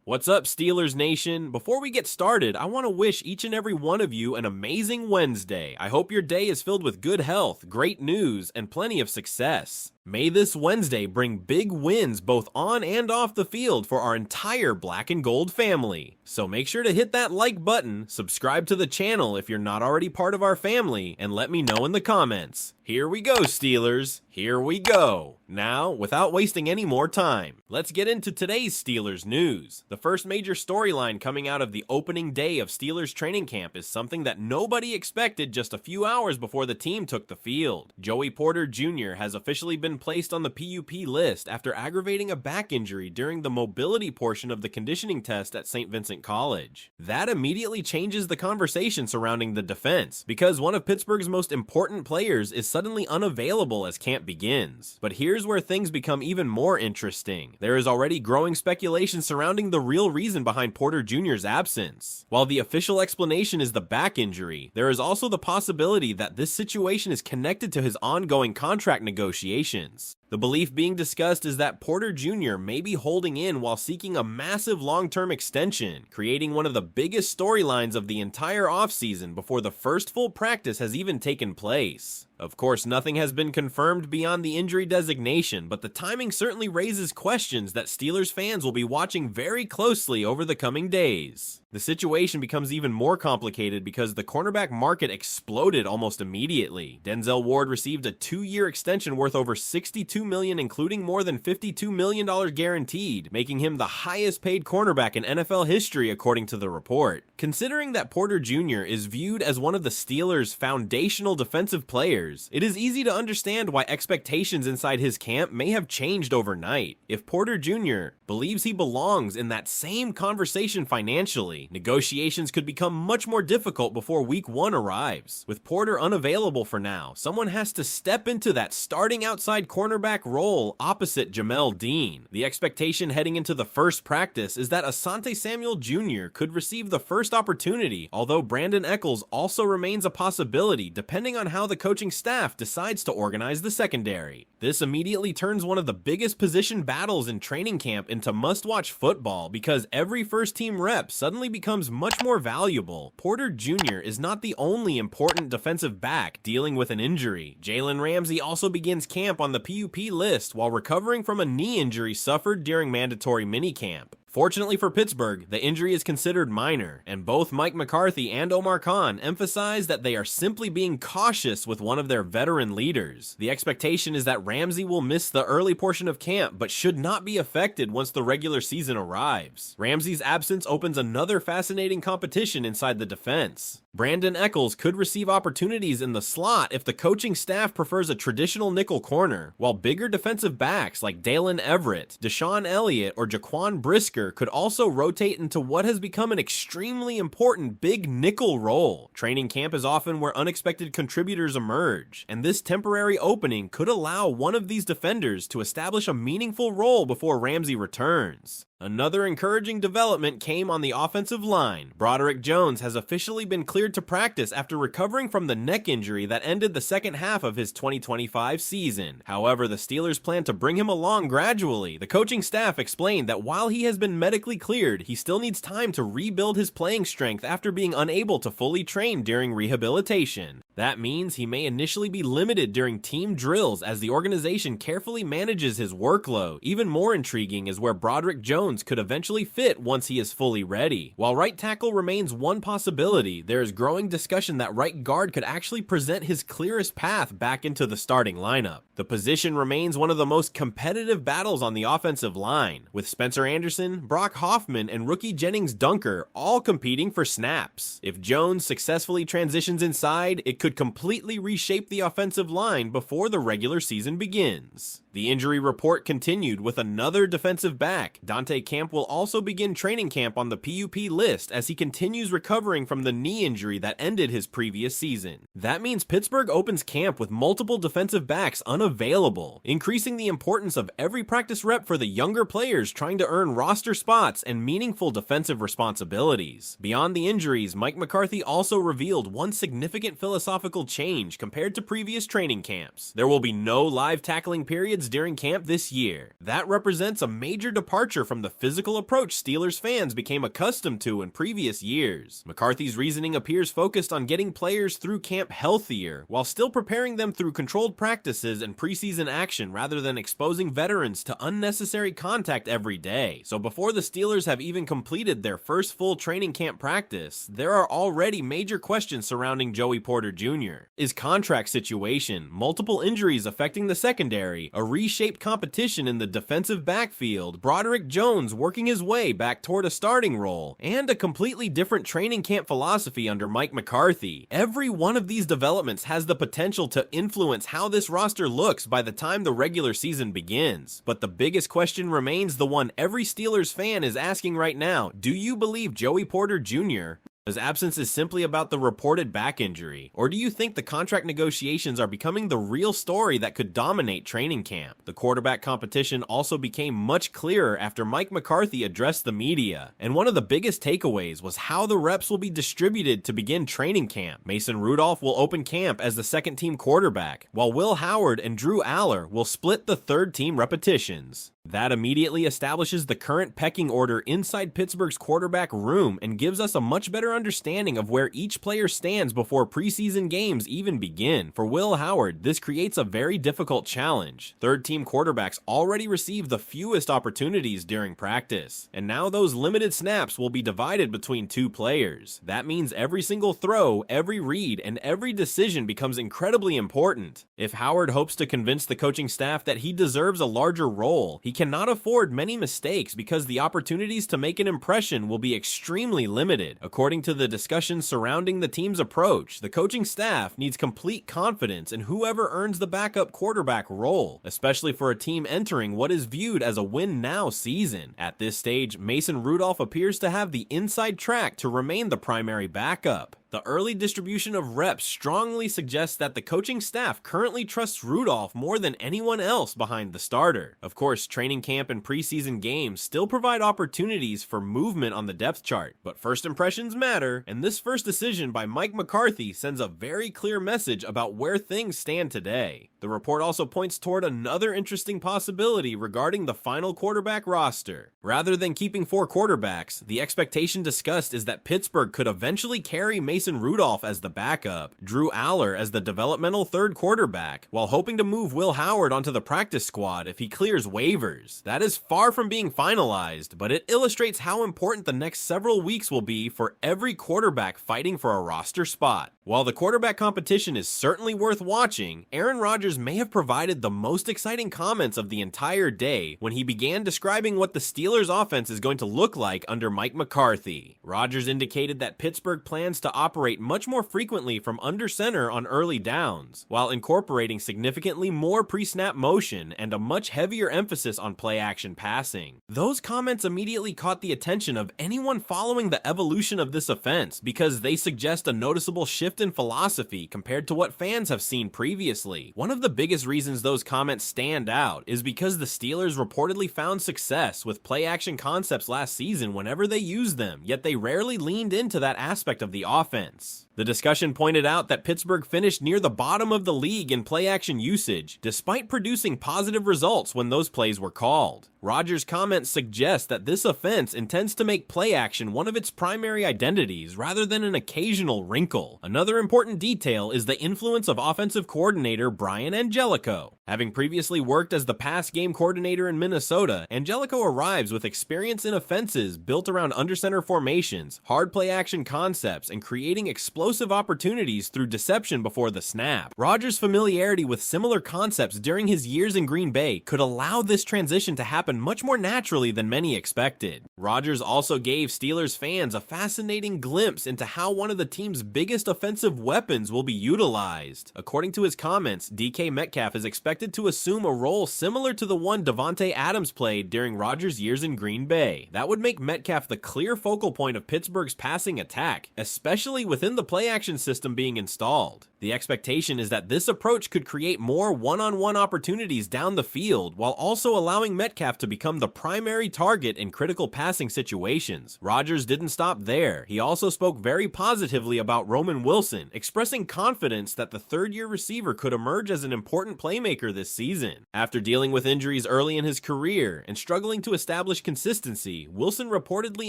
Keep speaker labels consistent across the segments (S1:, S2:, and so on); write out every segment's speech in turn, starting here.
S1: What's up, Steelers Nation? Before we get started, I want to wish each and every one of you an amazing Wednesday. I hope your day is filled with good health, great news, and plenty of success. May this Wednesday bring big wins both on and off the field for our entire black and gold family. So make sure to hit that like button, subscribe to the channel if you're not already part of our family, and let me know in the comments. Here we go, Steelers. Here we go. Now, without wasting any more time, let's get into today's Steelers news. The first major storyline coming out of the opening day of Steelers training camp is something that nobody expected just a few hours before the team took the field. Joey Porter Jr. has officially been placed on the PUP list after aggravating a back injury during the mobility portion of the conditioning test at St. Vincent College. That immediately changes the conversation surrounding the defense, because one of Pittsburgh's most important players is suddenly unavailable as camp begins. But here's where things become even more interesting. There is already growing speculation surrounding the real reason behind Porter Jr.'s absence. While the official explanation is the back injury, there is also the possibility that this situation is connected to his ongoing contract negotiations. The belief being discussed is that Porter Jr. may be holding in while seeking a massive long-term extension, creating one of the biggest storylines of the entire offseason before the first full practice has even taken place. Of course, nothing has been confirmed beyond the injury designation, but the timing certainly raises questions that Steelers fans will be watching very closely over the coming days. The situation becomes even more complicated because the cornerback market exploded almost immediately. Denzel Ward received a 2-year extension worth over $62 million, including more than $52 million guaranteed, making him the highest paid cornerback in NFL history according to the report. Considering that Porter Jr. is viewed as one of the Steelers' foundational defensive players, it is easy to understand why expectations inside his camp may have changed overnight. If Porter Jr. believes he belongs in that same conversation financially, negotiations could become much more difficult before week 1 arrives. With Porter unavailable for now, someone has to step into that starting outside cornerback role opposite Jamel Dean. The expectation heading into the first practice is that Asante Samuel Jr. could receive the first opportunity, although Brandon Echols also remains a possibility depending on how the coaching staff decides to organize the secondary. This immediately turns one of the biggest position battles in training camp into must-watch football because every first-team rep suddenly becomes much more valuable. Porter Jr. is not the only important defensive back dealing with an injury. Jalen Ramsey also begins camp on the PUP list while recovering from a knee injury suffered during mandatory minicamp. Fortunately for Pittsburgh, the injury is considered minor, and both Mike McCarthy and Omar Khan emphasize that they are simply being cautious with one of their veteran leaders. The expectation is that Ramsey will miss the early portion of camp, but should not be affected once the regular season arrives. Ramsey's absence opens another fascinating competition inside the defense. Brandon Echols could receive opportunities in the slot if the coaching staff prefers a traditional nickel corner, while bigger defensive backs like Dalen Everett, Deshaun Elliott, or Jaquan Brisker could also rotate into what has become an extremely important big nickel role. Training camp is often where unexpected contributors emerge, and this temporary opening could allow one of these defenders to establish a meaningful role before Ramsey returns. Another encouraging development came on the offensive line. Broderick Jones has officially been cleared to practice after recovering from the neck injury that ended the second half of his 2025 season. However, the Steelers plan to bring him along gradually. The coaching staff explained that while he has been medically cleared, he still needs time to rebuild his playing strength after being unable to fully train during rehabilitation. That means he may initially be limited during team drills as the organization carefully manages his workload. Even more intriguing is where Broderick Jones could eventually fit once he is fully ready. While right tackle remains one possibility, there is growing discussion that right guard could actually present his clearest path back into the starting lineup. The position remains one of the most competitive battles on the offensive line, with Spencer Anderson, Brock Hoffman, and rookie Jennings Dunker all competing for snaps. If Jones successfully transitions inside, it could completely reshape the offensive line before the regular season begins. The injury report continued with another defensive back. Dante Camp will also begin training camp on the PUP list as he continues recovering from the knee injury that ended his previous season. That means Pittsburgh opens camp with multiple defensive backs unavailable unavailable, increasing the importance of every practice rep for the younger players trying to earn roster spots and meaningful defensive responsibilities. Beyond the injuries, Mike McCarthy also revealed one significant philosophical change compared to previous training camps. There will be no live tackling periods during camp this year. That represents a major departure from the physical approach Steelers fans became accustomed to in previous years. McCarthy's reasoning appears focused on getting players through camp healthier, while still preparing them through controlled practices and preseason action rather than exposing veterans to unnecessary contact every day. So before the Steelers have even completed their first full training camp practice, there are already major questions surrounding Joey Porter Jr. His contract situation, multiple injuries affecting the secondary, a reshaped competition in the defensive backfield, Broderick Jones working his way back toward a starting role, and a completely different training camp philosophy under Mike McCarthy. Every one of these developments has the potential to influence how this roster looks by the time the regular season begins. But the biggest question remains the one every Steelers fan is asking right now. Do you believe Joey Porter Jr. His absence is simply about the reported back injury, or do you think the contract negotiations are becoming the real story that could dominate training camp? The quarterback competition also became much clearer after Mike McCarthy addressed the media, and one of the biggest takeaways was how the reps will be distributed to begin training camp. Mason Rudolph will open camp as the second-team quarterback, while Will Howard and Drew Allar will split the third-team repetitions. That immediately establishes the current pecking order inside Pittsburgh's quarterback room and gives us a much better understanding of where each player stands before preseason games even begin. For Will Howard, this creates a very difficult challenge. Third-team quarterbacks already receive the fewest opportunities during practice, and now those limited snaps will be divided between two players. That means every single throw, every read, and every decision becomes incredibly important. If Howard hopes to convince the coaching staff that he deserves a larger role, he cannot afford many mistakes because the opportunities to make an impression will be extremely limited. According to the discussions surrounding the team's approach, the coaching staff needs complete confidence in whoever earns the backup quarterback role, especially for a team entering what is viewed as a win-now season. At this stage, Mason Rudolph appears to have the inside track to remain the primary backup. The early distribution of reps strongly suggests that the coaching staff currently trusts Rudolph more than anyone else behind the starter. Of course, training camp and preseason games still provide opportunities for movement on the depth chart, but first impressions matter, and this first decision by Mike McCarthy sends a very clear message about where things stand today. The report also points toward another interesting possibility regarding the final quarterback roster. Rather than keeping 4 quarterbacks, the expectation discussed is that Pittsburgh could eventually carry Mason Rudolph as the backup, Drew Allar as the developmental third quarterback, while hoping to move Will Howard onto the practice squad if he clears waivers. That is far from being finalized, but it illustrates how important the next several weeks will be for every quarterback fighting for a roster spot. While the quarterback competition is certainly worth watching, Aaron Rodgers may have provided the most exciting comments of the entire day when he began describing what the Steelers' offense is going to look like under Mike McCarthy. Rodgers indicated that Pittsburgh plans to operate much more frequently from under center on early downs, while incorporating significantly more pre-snap motion and a much heavier emphasis on play-action passing. Those comments immediately caught the attention of anyone following the evolution of this offense because they suggest a noticeable shift in philosophy compared to what fans have seen previously. One of the biggest reasons those comments stand out is because the Steelers reportedly found success with play-action concepts last season whenever they used them, yet they rarely leaned into that aspect of the offense. The discussion pointed out that Pittsburgh finished near the bottom of the league in play-action usage, despite producing positive results when those plays were called. Rodgers' comments suggest that this offense intends to make play-action one of its primary identities rather than an occasional wrinkle. Another important detail is the influence of offensive coordinator Brian Angelico. Having previously worked as the pass game coordinator in Minnesota, Angelico arrives with experience in offenses built around under-center formations, hard play-action concepts, and creating explosive opportunities through deception before the snap. Rodgers' familiarity with similar concepts during his years in Green Bay could allow this transition to happen much more naturally than many expected. Rodgers also gave Steelers fans a fascinating glimpse into how one of the team's biggest offensive weapons will be utilized. According to his comments, DK Metcalf is expected to assume a role similar to the one Davante Adams played during Rodgers' years in Green Bay. That would make Metcalf the clear focal point of Pittsburgh's passing attack, especially within the play-action system being installed. The expectation is that this approach could create more one-on-one opportunities down the field, while also allowing Metcalf to become the primary target in critical passing situations. Rodgers didn't stop there. He also spoke very positively about Roman Wilson, expressing confidence that the third-year receiver could emerge as an important playmaker this season. After dealing with injuries early in his career and struggling to establish consistency, Wilson reportedly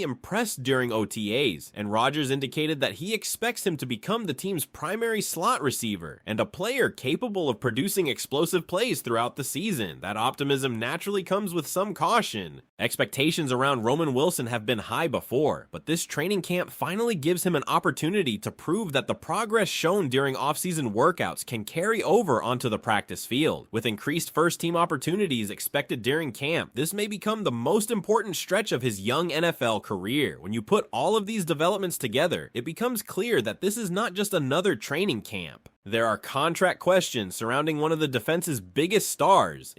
S1: impressed during OTAs, and Rodgers indicated that he expects him to become the team's primary slot receiver and a player capable of producing explosive plays throughout the season. That optimism naturally comes with some caution. Expectations around Roman Wilson have been high before, but this training camp finally gives him an opportunity to prove that the progress shown during offseason workouts can carry over onto the practice field. With increased first-team opportunities expected during camp, this may become the most important stretch of his young NFL career. When you put all of these developments together, it becomes clear that this is not just another training camp. There are contract questions surrounding one of the defense's biggest stars.